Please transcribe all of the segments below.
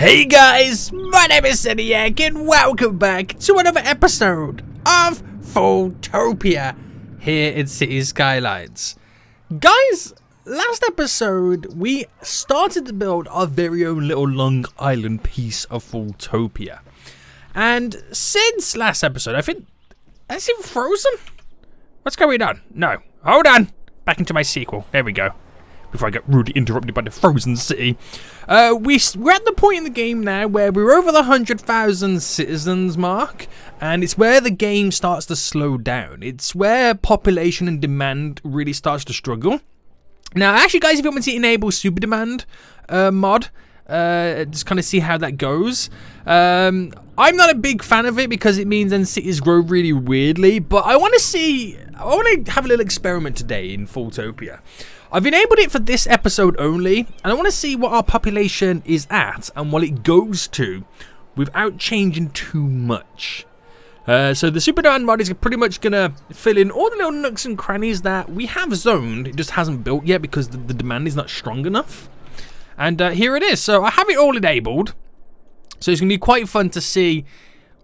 Hey guys, my name is Seniac and welcome back to another episode of FoolTopia here in City Skylines. Guys, last episode we started to build our very own little Long Island piece of FoolTopia. And since last episode, I think, has it frozen? What's going on? No, hold on. Back into my sequel. There we go. Before I get rudely interrupted by the frozen city. We're at the point in the game now where we're over the 100,000 citizens mark, and it's where the game starts to slow down. It's where population and demand really starts to struggle. Now, actually, guys, if you want me to enable super demand mod, just kind of see how that goes. I'm not a big fan of it because it means then cities grow really weirdly, but I want to have a little experiment today in FoolTopia. I've enabled it for this episode only, and I want to see what our population is at and what it goes to without changing too much. So the Super Demand mod is pretty much going to fill in all the little nooks and crannies that we have zoned. It just hasn't built yet because the demand is not strong enough. And here it is. So I have it all enabled. So it's going to be quite fun to see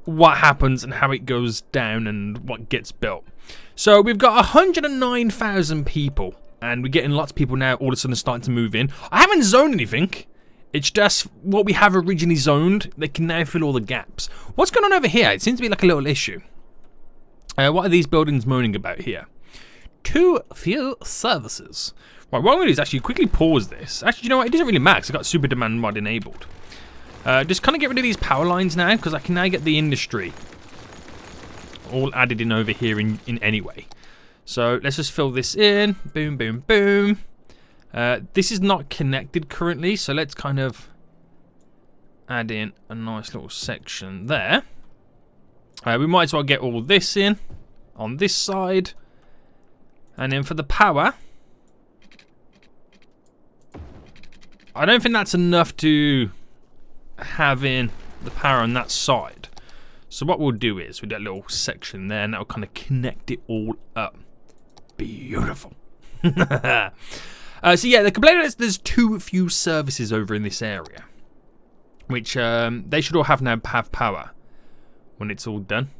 what happens and how it goes down and what gets built. So we've got 109,000 people. And we're getting lots of people now all of a sudden starting to move in. I haven't zoned anything. It's just what we have originally zoned. They can now fill all the gaps. What's going on over here? It seems to be like a little issue. What are these buildings moaning about here? Too few services. Right, what I'm going to do is actually quickly pause this. Actually, you know what? It doesn't really matter because I've got Super Demand mod enabled. Just kind of get rid of these power lines now because I can now get the industry all added in over here in anyway. So let's just fill this in. Boom, boom, boom. This is not connected currently, so let's kind of add in a nice little section there. We might as well get all this in on this side. And then for the power, I don't think that's enough to have in the power on that side. So what we'll do is with that little section there, and that'll kind of connect it all up. Beautiful. So yeah, the complaint is there's too few services over in this area, which they should all have power when it's all done.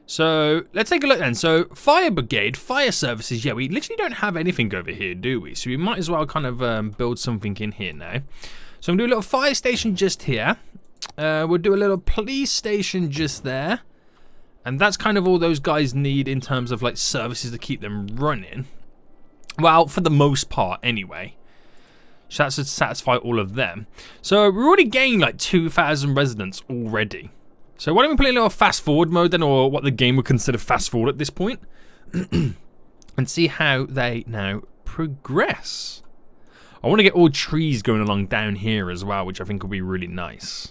So let's take a look then. So fire brigade, fire services. Yeah, we literally don't have anything over here, do we? So we might as well kind of build something in here now. So I'm gonna do a little fire station just here. We'll do a little police station just there. And that's kind of all those guys need in terms of like services to keep them running. Well, for the most part anyway. So that should satisfy all of them. So we're already gaining like 2,000 residents already. So why don't we play a little fast forward mode then, or what the game would consider fast forward at this point. And see how they now progress. I want to get all trees going along down here as well, which I think will be really nice.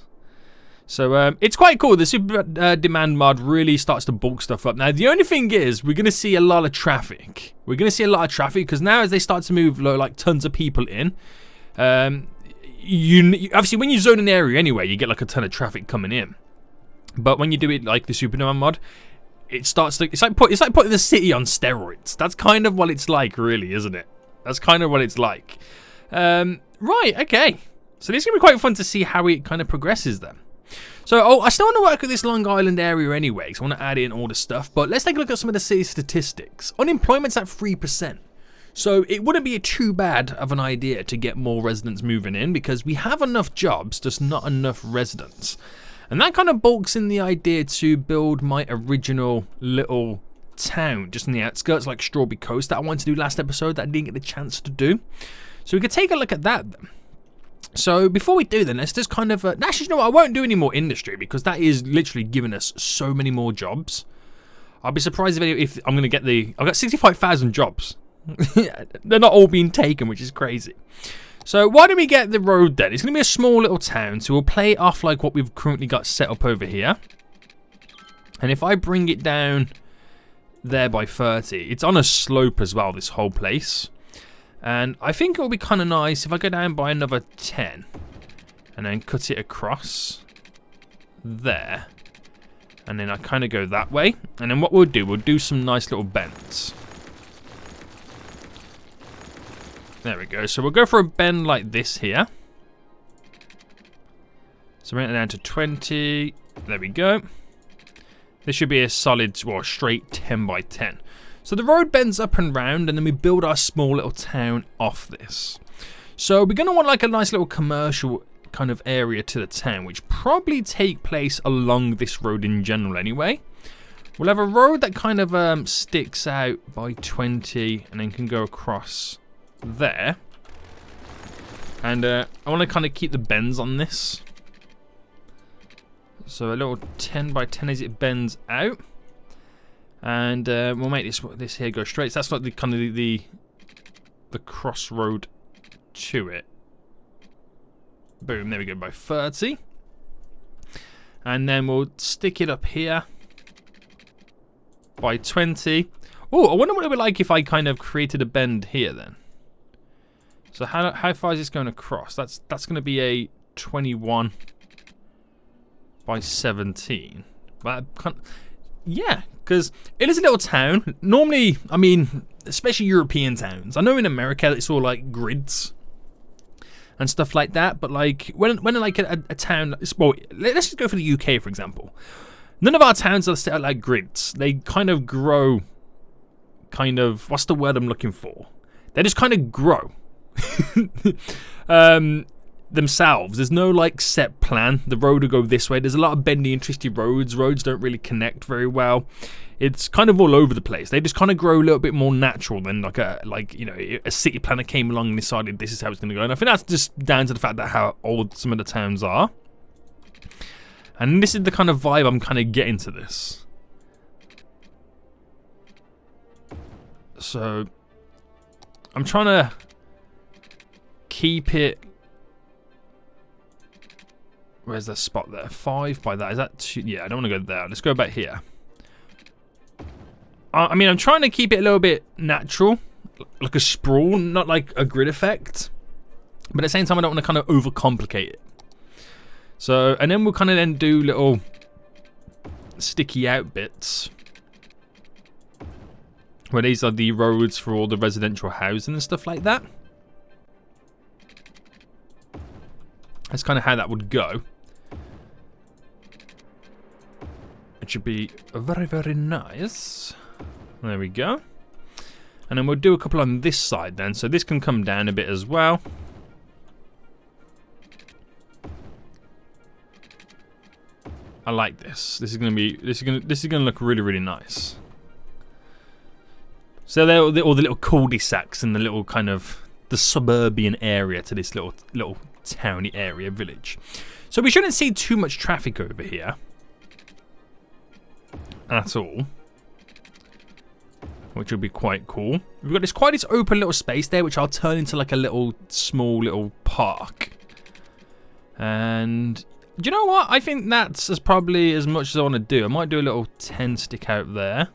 So it's quite cool. The Super Demand mod really starts to bulk stuff up. Now, the only thing is we're going to see a lot of traffic. We're going to see a lot of traffic because now as they start to move like tons of people in, obviously when you zone an area anyway, you get like a ton of traffic coming in. But when you do it like the Super Demand mod, it starts to, it's like putting the city on steroids. That's kind of what it's like, really, isn't it? That's kind of what it's like. Right, okay. So this is going to be quite fun to see how it kind of progresses then. So, I still want to work with this Long Island area anyway, so I want to add in all the stuff. But let's take a look at some of the city statistics. Unemployment's at 3%. So, it wouldn't be too bad of an idea to get more residents moving in because we have enough jobs, just not enough residents. And that kind of bulks in the idea to build my original little town just in the outskirts like Strawberry Coast that I wanted to do last episode that I didn't get the chance to do. So, we could take a look at that then. So before we do then, let's just kind of actually, you know what, I won't do any more industry because that is literally giving us so many more jobs. I'll be surprised if I'm going to get I've got 65,000 jobs. They're not all being taken, which is crazy. So why don't we get the road then? It's going to be a small little town, so we'll play it off like what we've currently got set up over here. And if I bring it down there by 30, it's on a slope as well, this whole place. And I think it will be kind of nice if I go down by another 10 and then cut it across there. And then I kind of go that way. And then what we'll do some nice little bends. There we go. So we'll go for a bend like this here. So bring it down to 20. There we go. This should be a solid, well, straight 10 by 10. So the road bends up and round, and then we build our small little town off this. So we're going to want like a nice little commercial kind of area to the town, which probably take place along this road in general anyway. We'll have a road that kind of sticks out by 20 and then can go across there. And I want to kind of keep the bends on this. So a little 10 by 10 as it bends out. And we'll make this here go straight. So that's like the kind of the crossroad to it. Boom, there we go, by 30. And then we'll stick it up here by 20. Oh, I wonder what it would be like if I kind of created a bend here then. So how far is this going across? That's going to be a 21 by 17. But yeah, because it is a little town. Normally, I mean, especially European towns. I know in America it's all like grids and stuff like that, but like when like a town, well, let's just go for the UK for example. None of our towns are set out like grids. They kind of grow, what's the word I'm looking for? They just kind of grow themselves. There's no like set plan. The road will go this way. There's a lot of bendy and twisty roads. Roads don't really connect very well. It's kind of all over the place. They just kind of grow a little bit more natural than like you know, a city planner came along and decided this is how it's going to go. And I think that's just down to the fact that how old some of the towns are. And this is the kind of vibe I'm kind of getting to this. So I'm trying to keep it. Where's the spot there? 5 by that. Is that 2? Yeah, I don't want to go there. Let's go back here. I mean, I'm trying to keep it a little bit natural, like a sprawl, not like a grid effect. But at the same time, I don't want to kind of overcomplicate it. So, and then we'll kind of then do little sticky out bits. Where these are the roads for all the residential housing and stuff like that. That's kind of how that would go. It should be very, very nice. There we go. And then we'll do a couple on this side then. So this can come down a bit as well. I like this. This is gonna look really, really nice. So they're all the little cul-de-sacs and the little kind of the suburban area to this little towny area village. So we shouldn't see too much traffic over here at all, which would be quite cool. We've got quite this open little space there, which I'll turn into like a small little park. And do you know what? I think that's probably as much as I want to do. I might do a little 10 stick out there,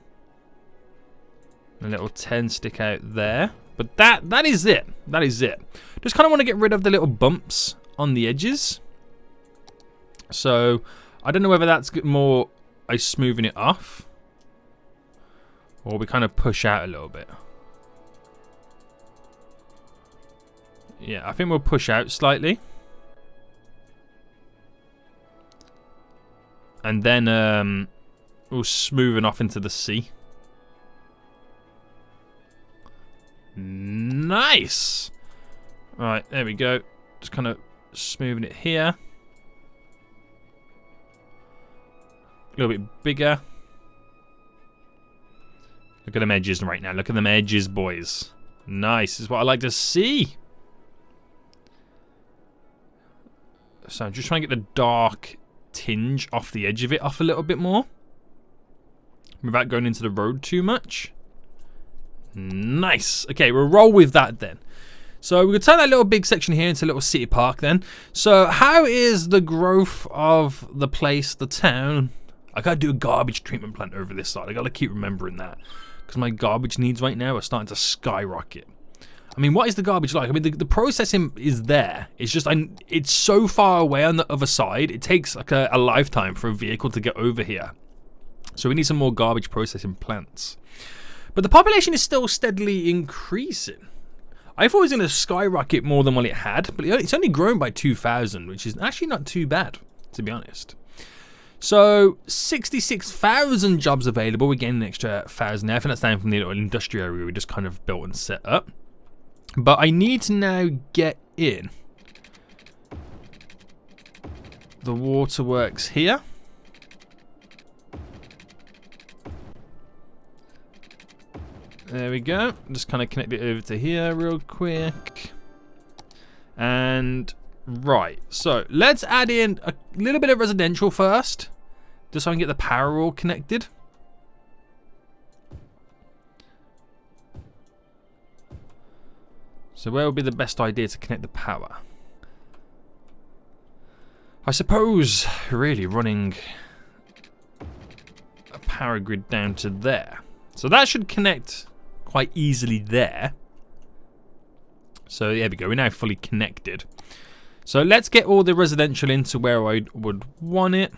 a little 10 stick out there. But that is it. That is it. Just kind of want to get rid of the little bumps on the edges. So I don't know whether that's more I smoothing it off, or we kind of push out a little bit. Yeah, I think we'll push out slightly. And then we'll smoothen off into the sea. Nice. Alright, there we go. Just kind of smoothing it here. A little bit bigger. Look at them edges right now. Look at them edges, boys. Nice. This is what I like to see. So I'm just trying to get the dark tinge off the edge of it off a little bit more, without going into the road too much. Nice. Okay, we'll roll with that then. So we could turn that little big section here into a little city park then. So how is the growth of the place, the town? I gotta do a garbage treatment plant over this side. I gotta keep remembering that, because my garbage needs right now are starting to skyrocket. I mean, what is the garbage like? I mean, the processing is there. It's just, it's so far away on the other side. It takes like a lifetime for a vehicle to get over here. So we need some more garbage processing plants. But the population is still steadily increasing. I thought it was going to skyrocket more than what it had, but it's only grown by 2,000, which is actually not too bad. to be honest. So 66,000 jobs available. We're getting an extra 1,000 there. I think that's down from the little industrial area we just kind of built and set up. But I need to now get in the waterworks here. There we go. Just kind of connect it over to here real quick. And right, so let's add in a little bit of residential first, just so I can get the power all connected. So where would be the best idea to connect the power? I suppose really running a power grid down to there. So that should connect quite easily there. So there we go, we're now fully connected. So let's get all the residential into where I would want it.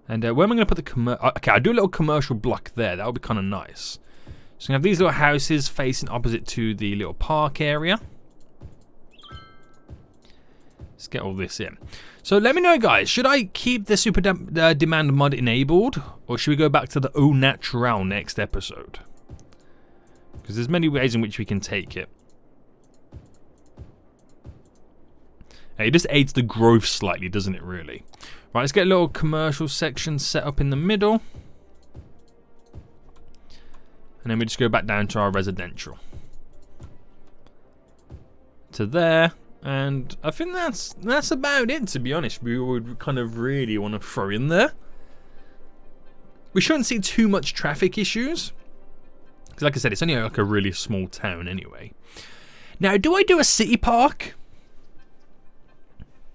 And where am I going to put the commercial? Okay, I'll do a little commercial block there. That would be kind of nice. So we have these little houses facing opposite to the little park area. Let's get all this in. So let me know, guys. Should I keep the super demand mod enabled, or should we go back to the au natural next episode? Because there's many ways in which we can take it. It just aids the growth slightly, doesn't it, really? Right, let's get a little commercial section set up in the middle. And then we just go back down to our residential. To there. And I think that's about it, to be honest. We would kind of really want to throw in there. We shouldn't see too much traffic issues. Because like I said, it's only like a really small town anyway. Now, do I do a city park?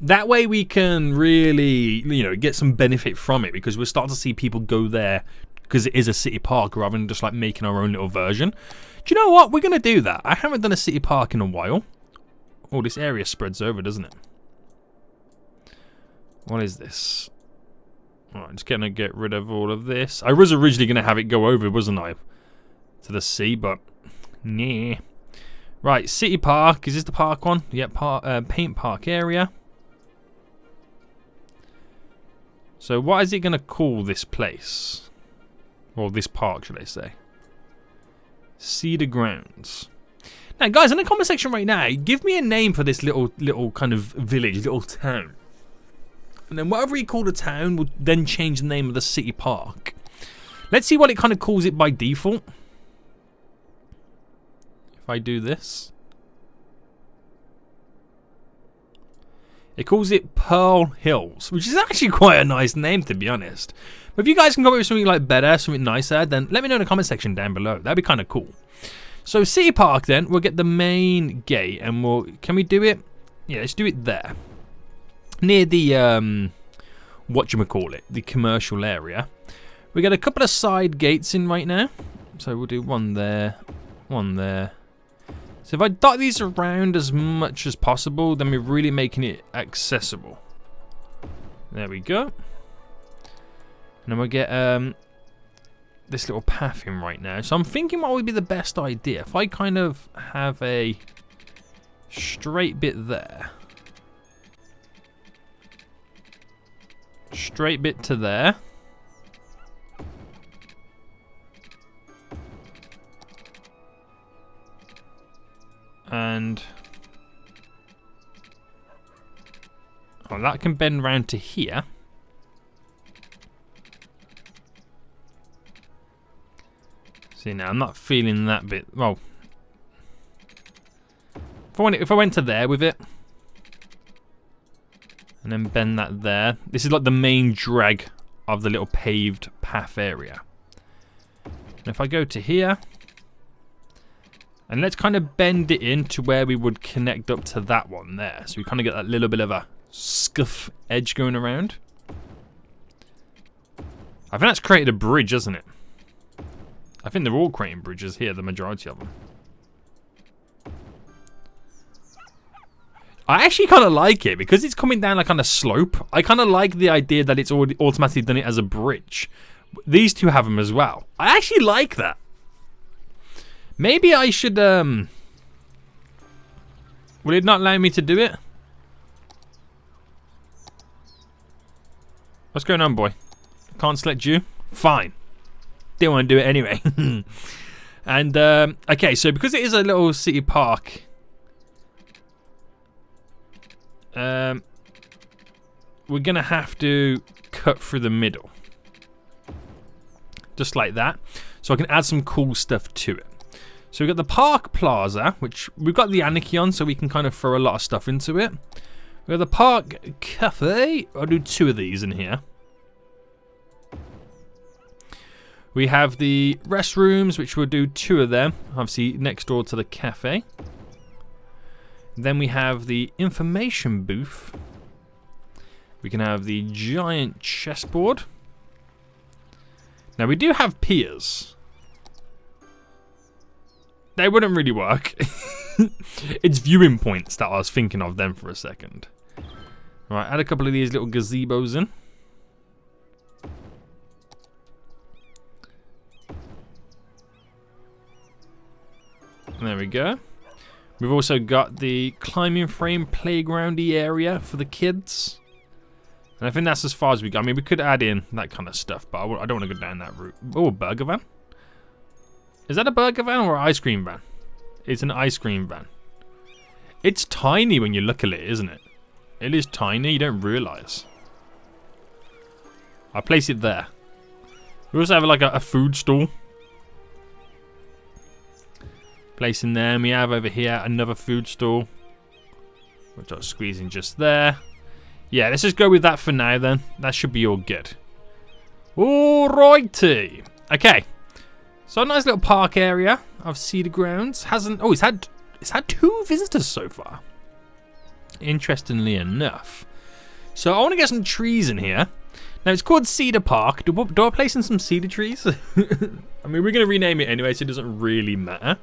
That way we can really, you know, get some benefit from it, because we're starting to see people go there because it is a city park rather than just like making our own little version. Do you know what? We're going to do that. I haven't done a city park in a while. Oh, this area spreads over, doesn't it? What is this? Alright, I'm just going to get rid of all of this. I was originally going to have it go over, wasn't I? To the sea, but nah. Right, city park. Is this the park one? Yep, paint park area. So what is it going to call this place? Or this park, should I say? Cedar Grounds. Now, guys, in the comment section right now, give me a name for this little kind of village, little town. And then whatever you call the town will then change the name of the city park. Let's see what it kind of calls it by default. If I do this. It calls it Pearl Hills, which is actually quite a nice name, to be honest. But if you guys can come up with something like better, something nicer, then let me know in the comment section down below. That'd be kind of cool. So City Park, then we'll get the main gate, and can we do it? Yeah, let's do it there, near the whatchamacallit, the commercial area. We got a couple of side gates in right now, so we'll do one there, one there. So if I dot these around as much as possible, then we're really making it accessible. There we go. And then we'll get this little path in right now. So I'm thinking what would be the best idea. If I kind of have a straight bit there. Straight bit to there. And that can bend round to here. See, now I'm not feeling that bit. Well, if I went to there with it and then bend that there, this is like the main drag of the little paved path area. And if I go to here, and let's kind of bend it in to where we would connect up to that one there. So we kind of get that little bit of a scuff edge going around. I think that's created a bridge, hasn't it? I think they're all creating bridges here, the majority of them. I actually kind of like it because it's coming down like on a slope. I kind of like the idea that it's already automatically done it as a bridge. These two have them as well. I actually like that. Maybe I should, will it not allow me to do it? What's going on, boy? Can't select you? Fine. Didn't want to do it anyway. And, okay, so because it is a little city park, we're going to have to cut through the middle. Just like that. So I can add some cool stuff to it. So we've got the Park Plaza, which we've got the Anarchy on, so we can kind of throw a lot of stuff into it. We've got the Park Cafe. I'll do 2 of these in here. We have the restrooms, which we'll do 2 of them, obviously next door to the cafe. Then we have the information booth. We can have the giant chessboard. Now we do have piers. They wouldn't really work. It's viewing points that I was thinking of them for a second. Right, add a couple of these little gazebos in. There we go. We've also got the climbing frame playgroundy area for the kids. And I think that's as far as we go. I mean, we could add in that kind of stuff, but I don't want to go down that route. Oh, a burger van? Is that a burger van or an ice cream van? It's an ice cream van. It's tiny when you look at it, isn't it? It is tiny, you don't realise. I'll place it there. We also have like a food stall. Place in there, and we have over here another food stall, which I'll squeeze in just there. Yeah, let's just go with that for now then. That should be all good. Alrighty. Okay. So a nice little park area of Cedar Grounds. It's had 2 visitors so far. Interestingly enough. So I want to get some trees in here. Now it's called Cedar Park. Do I place in some cedar trees? I mean, we're going to rename it anyway, so it doesn't really matter.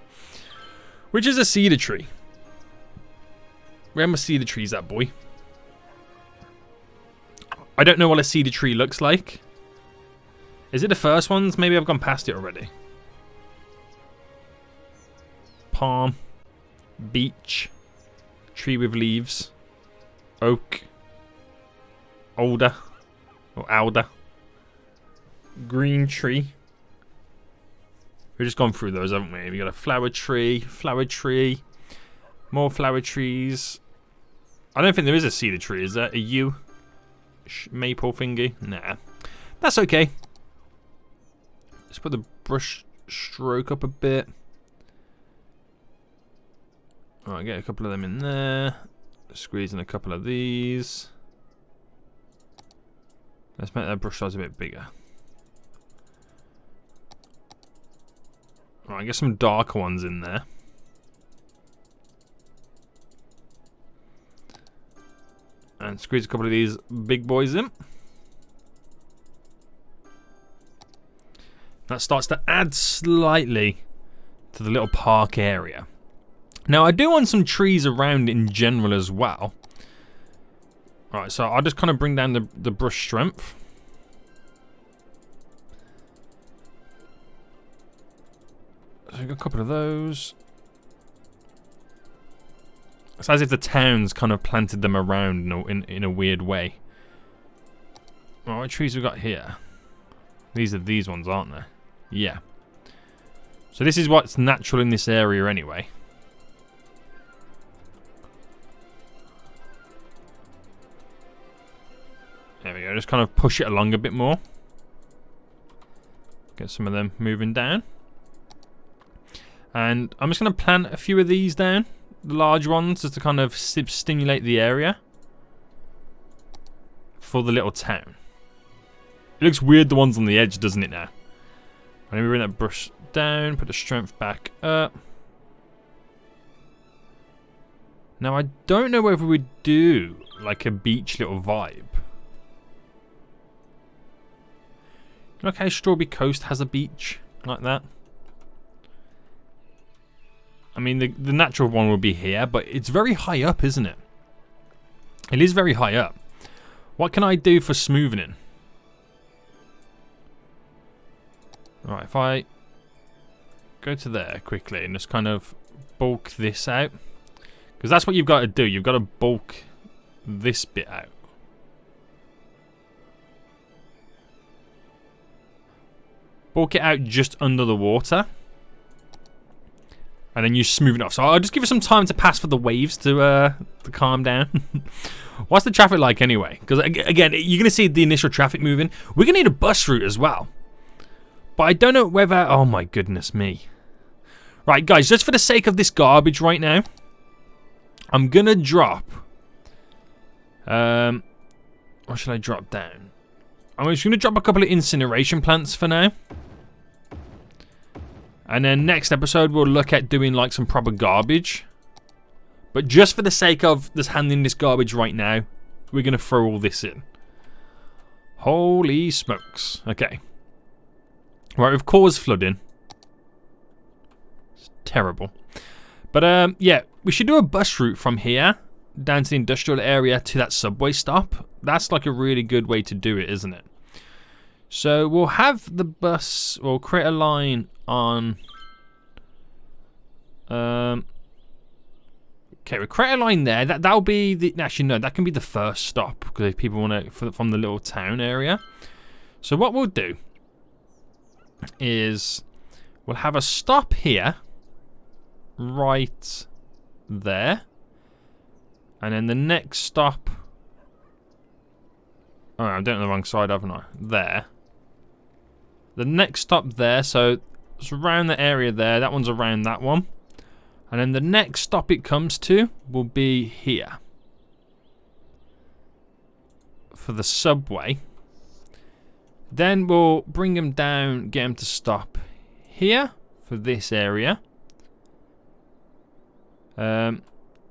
Which is a cedar tree. Where are my cedar trees at, boy? I don't know what a cedar tree looks like. Is it the first ones? Maybe I've gone past it already. Palm. Beech. Tree with leaves. Oak. Alder. Or alder. Green tree. We've just gone through those, haven't we? We got a flower tree, more flower trees. I don't think there is a cedar tree, is there? A yew? Maple thingy? Nah. That's okay. Let's put the brush stroke up a bit. Alright, get a couple of them in there. Squeeze in a couple of these. Let's make that brush size a bit bigger. Right, get some darker ones in there. And squeeze a couple of these big boys in. That starts to add slightly to the little park area. Now, I do want some trees around in general as well. Alright, so I'll just kind of bring down the brush strength. So we've got a couple of those. It's as if the town's kind of planted them around in a weird way. Well, what trees we got here? These are these ones, aren't they? Yeah. So this is what's natural in this area anyway. There we go, just kind of push it along a bit more. Get some of them moving down. And I'm just going to plant a few of these down, the large ones, just to kind of stimulate the area for the little town. It looks weird, the ones on the edge, doesn't it now? And we bring that brush down, put the strength back up. Now I don't know whether we do like a beach little vibe. Look how Strawberry Coast has a beach like that. I mean, the natural one would be here, but it's very high up, isn't it? It is very high up. What can I do for smoothing? Right, if I go to there quickly and just kind of bulk this out. Because that's what you've got to do. You've got to bulk this bit out. Hawk it out just under the water. And then you smooth it off. So I'll just give it some time to pass for the waves to calm down. What's the traffic like anyway? Because again, you're going to see the initial traffic moving. We're going to need a bus route as well. But I don't know whether... Oh my goodness me. Right, guys, just for the sake of this garbage right now, I'm going to drop... what should I drop down? I'm just going to drop a couple of incineration plants for now. And then next episode, we'll look at doing like some proper garbage. But just for the sake of just handling this garbage right now, we're going to throw all this in. Holy smokes. Okay. Right, we've caused flooding. It's terrible. But yeah, we should do a bus route from here down to the industrial area to that subway stop. That's like a really good way to do it, isn't it? So we'll have the bus, we'll create a line on... okay, we'll create a line there. That'll be the... Actually, no, that can be the first stop, because if people want to... from the little town area. So what we'll do is we'll have a stop here, right there. And then the next stop... Oh, I'm doing it on the wrong side, haven't I? There. The next stop there, so it's around the area there. That one's around that one. And then the next stop it comes to will be here. For the subway. Then we'll bring them down, get them to stop here for this area.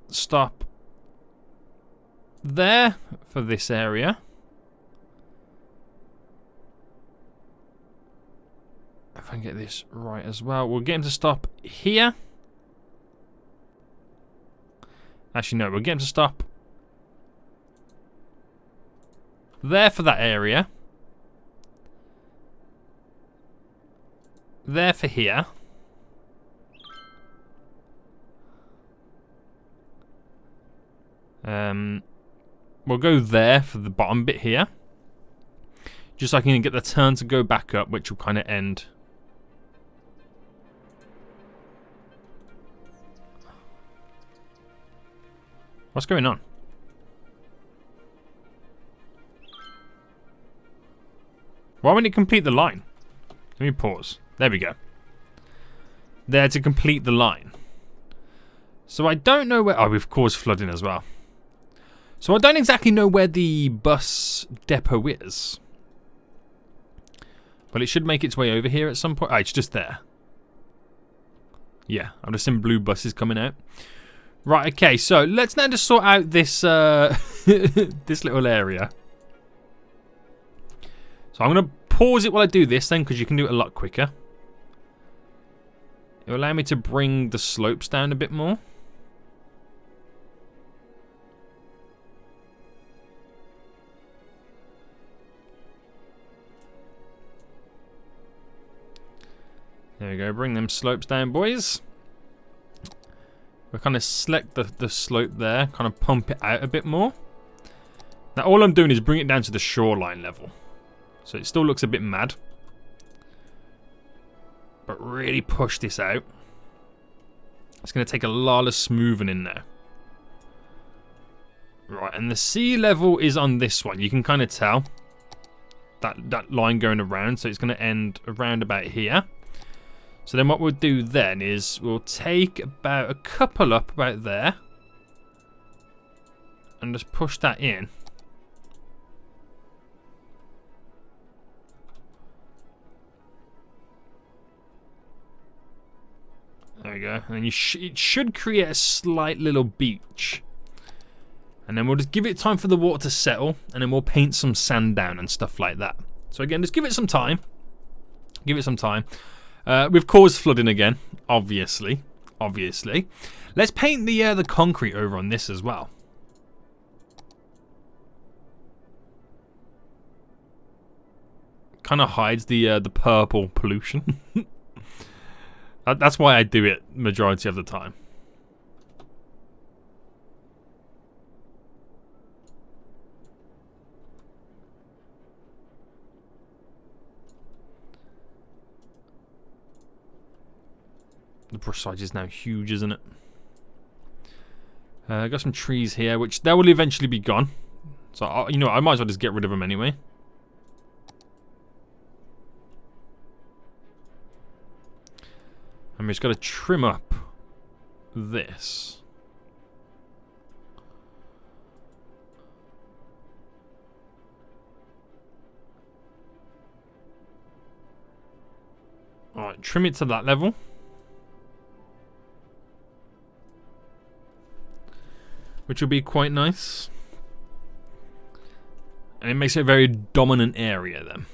Stop there for this area. If I can get this right as well. We'll get him to stop here. Actually, no. We'll get him to stop there for that area. There for here. We'll go there for the bottom bit here. Just so I can get the turn to go back up, which will kind of end... What's going on? Why won't it complete the line? Let me pause. There we go. There to complete the line. So I don't know where... Oh, we've caused flooding as well. So I don't exactly know where the bus depot is. But it should make its way over here at some point. Oh, it's just there. Yeah, I've just seen blue buses coming out. Right, okay, so let's now just sort out this this little area. So I'm going to pause it while I do this then, because you can do it a lot quicker. It will allow me to bring the slopes down a bit more. There we go, bring them slopes down, boys. We'll kind of select the slope there, kind of pump it out a bit more. Now all I'm doing is bring it down to the shoreline level. So it still looks a bit mad. But really push this out. It's going to take a lot of smoothing in there. Right, and the sea level is on this one. You can kind of tell that line going around. So it's going to end around about here. So then what we'll do then is we'll take about a couple up about there. And just push that in. There we go. And then it should create a slight little beach. And then we'll just give it time for the water to settle. And then we'll paint some sand down and stuff like that. So again, just give it some time. Give it some time. We've caused flooding again, obviously. Let's paint the concrete over on this as well. Kind of hides the purple pollution. That's why I do it majority of the time. the brush size is now huge, isn't it? Got some trees here, which they will eventually be gone. So, you know, I might as well just get rid of them anyway. And we just got to trim up this. Alright, trim it to that level. Which will be quite nice. And it makes it a very dominant area then.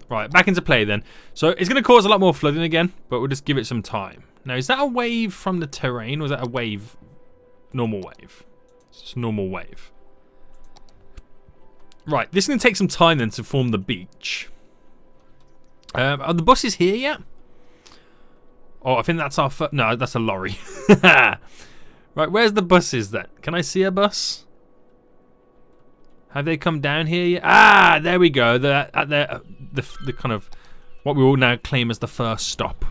Right, back into play then. So it's going to cause a lot more flooding again, but we'll just give it some time. Now, is that a wave from the terrain, or is that a wave, normal wave? It's just a normal wave. Right, this is going to take some time then to form the beach. Are the buses here yet? Oh, I think that's our first... No, that's a lorry. Right, where's the buses then? Can I see a bus? Have they come down here yet? Ah, there we go. They're at the kind of what we will now claim as the first stop.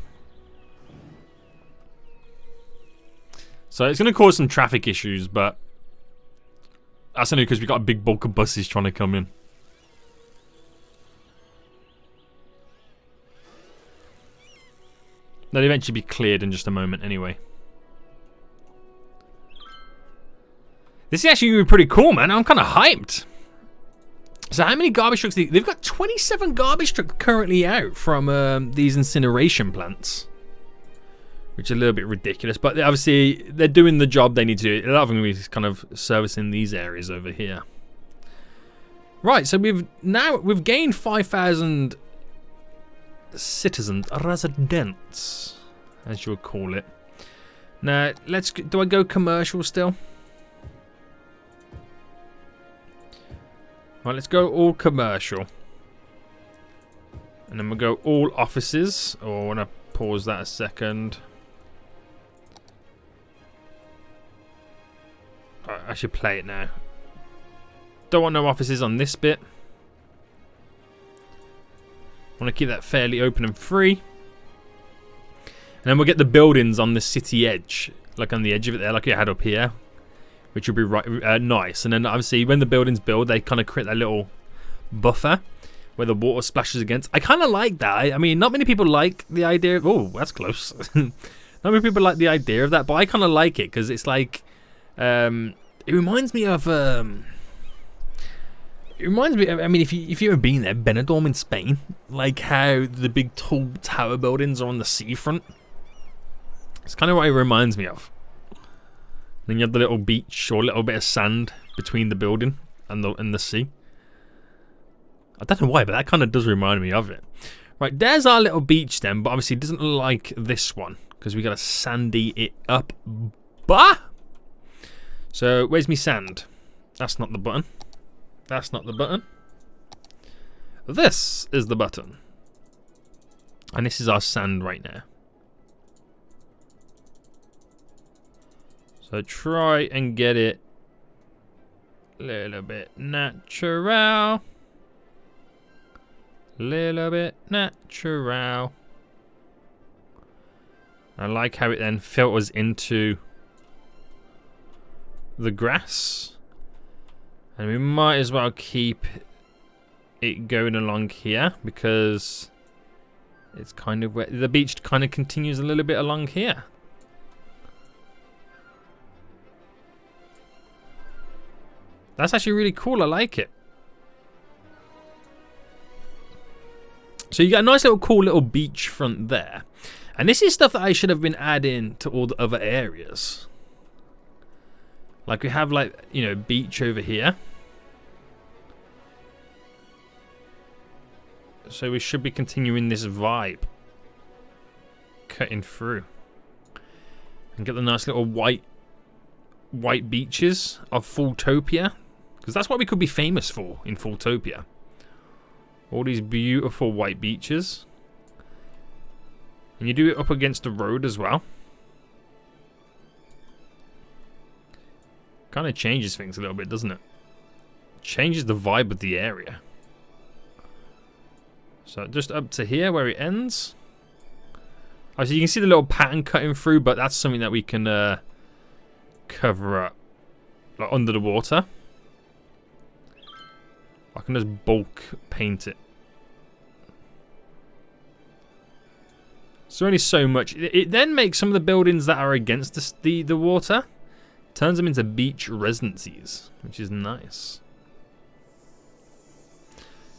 So it's going to cause some traffic issues, but that's only because we've got a big bulk of buses trying to come in. They'll eventually be cleared in just a moment anyway. This is actually going to be pretty cool, man. I'm kind of hyped. So how many garbage trucks? They've got 27 garbage trucks currently out from these incineration plants. Which is a little bit ridiculous. But obviously, they're doing the job they need to do. A lot of them are kind of servicing these areas over here. Right, so we've gained 5,000 citizens, residents, as you would call it. Now, do I go commercial still? Right, let's go all commercial. And then we'll go all offices. Oh, I want to pause that a second. Right, I should play it now. Don't want no offices on this bit. Want to keep that fairly open and free. And then we'll get the buildings on the city edge. Like on the edge of it there, like you had up here. Which will be right, nice. And then obviously when the buildings build, they kind of create that little buffer where the water splashes against. I kind of like that. I mean, not many people like the idea of... Oh, that's close. Not many people like the idea of that, but I kind of like it because it's like... it reminds me of... I mean, if you've ever been there, Benidorm in Spain, like how the big tall tower buildings are on the seafront. It's kind of what it reminds me of. Then you have the little beach or a little bit of sand between the building and the sea. I don't know why, but that kind of does remind me of it. Right, there's our little beach then, but obviously it doesn't look like this one because we got to sandy it up. Bah! So, where's me sand? That's not the button. That's not the button. This is the button. And this is our sand right now. So try and get it a little bit natural. Little bit natural. I like how it then filters into the grass. And we might as well keep it going along here because it's kind of where the beach kind of continues a little bit along here. That's actually really cool. I like it. So you got a nice little cool little beach front there. And this is stuff that I should have been adding to all the other areas. Like we have like, you know, beach over here. So we should be continuing this vibe. Cutting through. And get the nice little white beaches of FoolTopia. Because that's what we could be famous for in FoolTopia. All these beautiful white beaches. And you do it up against the road as well. Kind of changes things a little bit, doesn't it? Changes the vibe of the area. So just up to here where it ends. Oh, so you can see the little pattern cutting through, but that's something that we can cover up. Like under the water. I can just bulk paint it. So only so much. It then makes some of the buildings that are against the water, turns them into beach residencies, which is nice.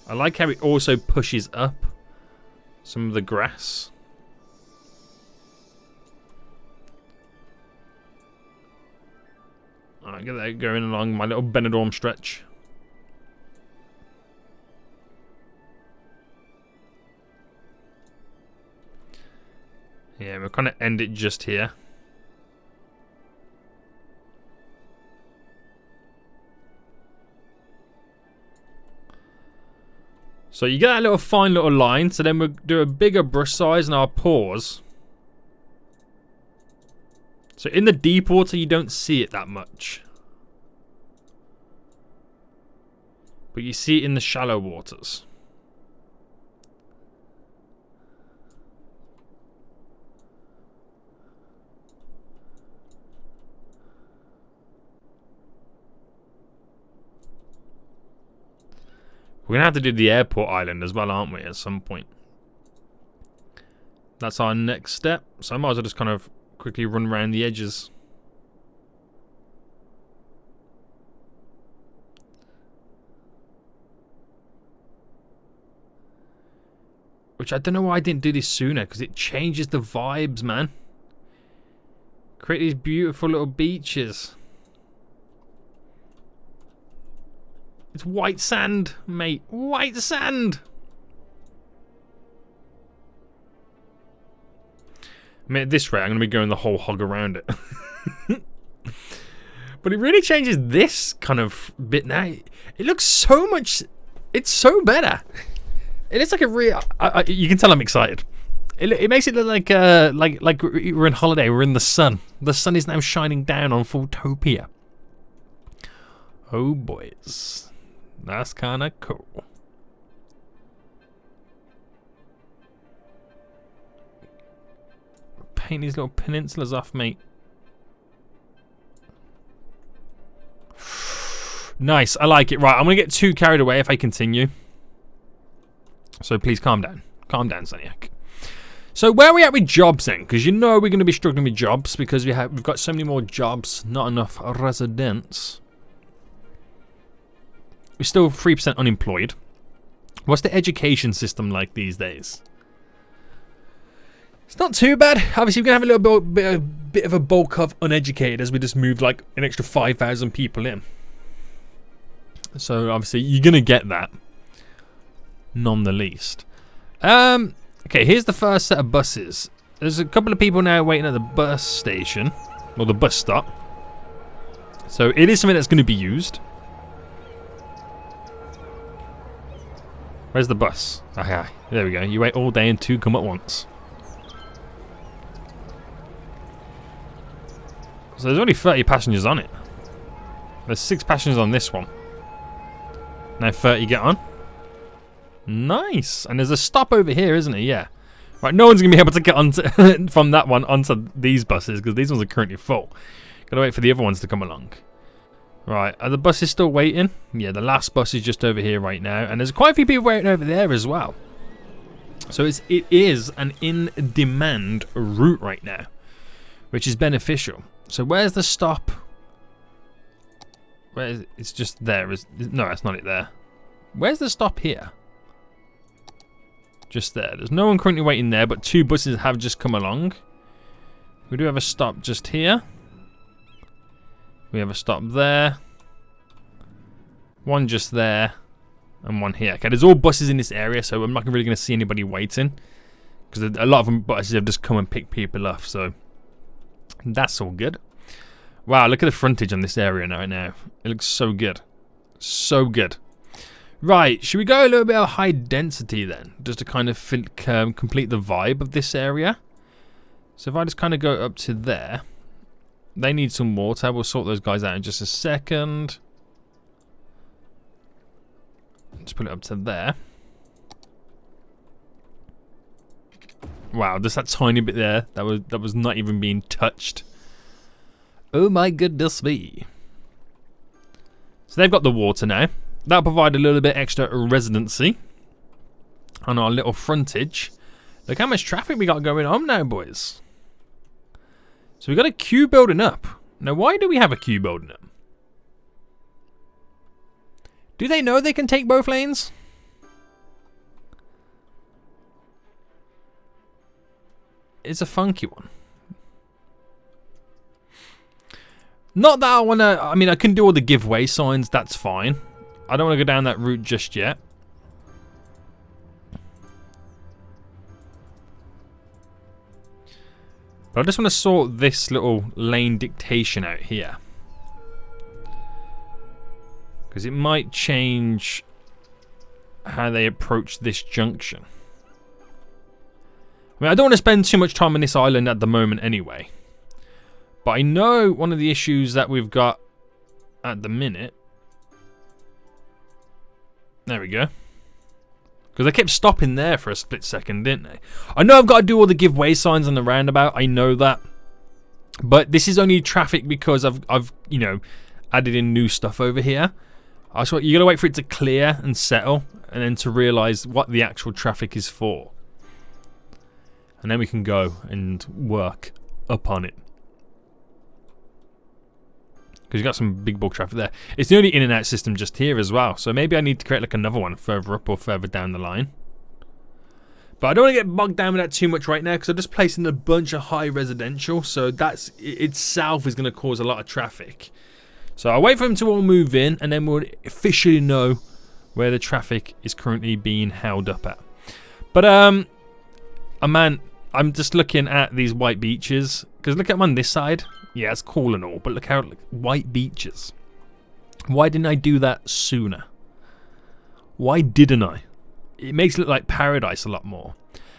I like how it also pushes up some of the grass. Alright, get that going along my little Benidorm stretch. Yeah, we'll kind of end it just here. So you get that little fine little line, so then we'll do a bigger brush size and our pores. So in the deep water you don't see it that much. But you see it in the shallow waters. We're going to have to do the airport island as well, aren't we, at some point? That's our next step. So I might as well just kind of quickly run around the edges. Which I don't know why I didn't do this sooner, because it changes the vibes, man. Create these beautiful little beaches. It's white sand, mate. White sand. I mean, at this rate, I'm going to be going the whole hog around it. But it really changes this kind of bit now. It looks so much... It's so better. It looks like a real... you can tell I'm excited. It makes it look like we're in holiday. We're in the sun. The sun is now shining down on FoolTopia. Oh, boys. That's kind of cool. Paint these little peninsulas off, mate. Nice, I like it. Right, I'm going to get too carried away if I continue. So please calm down. Calm down, Soniac. So where are we at with jobs then? Because you know we're going to be struggling with jobs because we've got so many more jobs, not enough residents. We're still 3% unemployed. What's the education system like these days? It's not too bad. Obviously, we're going to have a little bit of a bulk of uneducated as we just moved like an extra 5,000 people in. So obviously, you're going to get that. None the least. Okay, here's the first set of buses. There's a couple of people now waiting at the bus station. Or the bus stop. So it is something that's going to be used. Where's the bus? Ah, there we go. You wait all day and two come at once. So there's only 30 passengers on it. There's 6 passengers on this one. Now 30 get on. Nice. And there's a stop over here, isn't it? Yeah. Right, no one's going to be able to get onto from that one onto these buses because these ones are currently full. Gotta wait for the other ones to come along. Right, are the buses still waiting? Yeah, the last bus is just over here right now. And there's quite a few people waiting over there as well. So it is an in-demand route right now, which is beneficial. So where's the stop? Where is it? It's just there. No, that's not it there. Where's the stop here? Just there. There's no one currently waiting there, but 2 buses have just come along. We do have a stop just here. We have a stop there. One just there. And one here. Okay, there's all buses in this area, so I'm not really going to see anybody waiting. Because a lot of them buses have just come and picked people up, so that's all good. Wow, look at the frontage on this area right now. It looks so good. So good. Right, should we go a little bit of high density then? Just to kind of complete the vibe of this area. So if I just kind of go up to there. They need some water. We'll sort those guys out in just a second. Let's put it up to there. Wow, just that tiny bit there. That was not even being touched. Oh my goodness me. So they've got the water now. That'll provide a little bit extra residency on our little frontage. Look how much traffic we got going on now, boys. So we got a queue building up. Now, why do we have a queue building up? Do they know they can take both lanes? It's a funky one. Not that I want to... I mean, I can do all the giveaway signs. That's fine. I don't want to go down that route just yet. But I just want to sort this little lane dictation out here. Because it might change how they approach this junction. I mean, I don't want to spend too much time on this island at the moment anyway. But I know one of the issues that we've got at the minute... There we go. Because they kept stopping there for a split second, didn't they? I know I've got to do all the giveaway signs on the roundabout. I know that. But this is only traffic because I've you know, added in new stuff over here. You got to wait for it to clear and settle. And then to realise what the actual traffic is for. And then we can go and work upon it. Because you've got some big bulk traffic there. It's the only in and out system just here as well. So maybe I need to create like another one further up or further down the line. But I don't want to get bogged down with that too much right now. Because I'm just placing a bunch of high residential. So that's itself is going to cause a lot of traffic. So I'll wait for them to all move in. And then we'll officially know where the traffic is currently being held up at. But man, I'm just looking at these white beaches. Because look at them on this side. Yeah, it's cool and all, but look how white beaches. Why didn't I do that sooner? Why didn't I? It makes it look like paradise a lot more.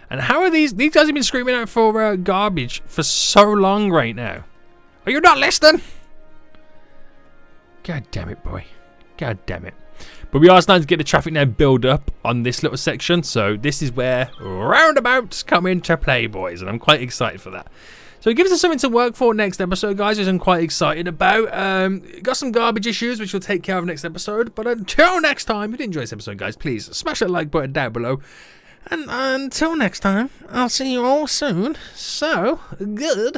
And how are these guys have been screaming out for garbage for so long right now? Are you not listening? God damn it, boy. God damn it. But we are starting to get the traffic now build up on this little section. So this is where roundabouts come into play, boys. And I'm quite excited for that. So it gives us something to work for next episode, guys, which I'm quite excited about. Got some garbage issues, which we'll take care of next episode. But until next time, if you enjoyed this episode, guys, please smash that like button down below. And until next time, I'll see you all soon. So, good.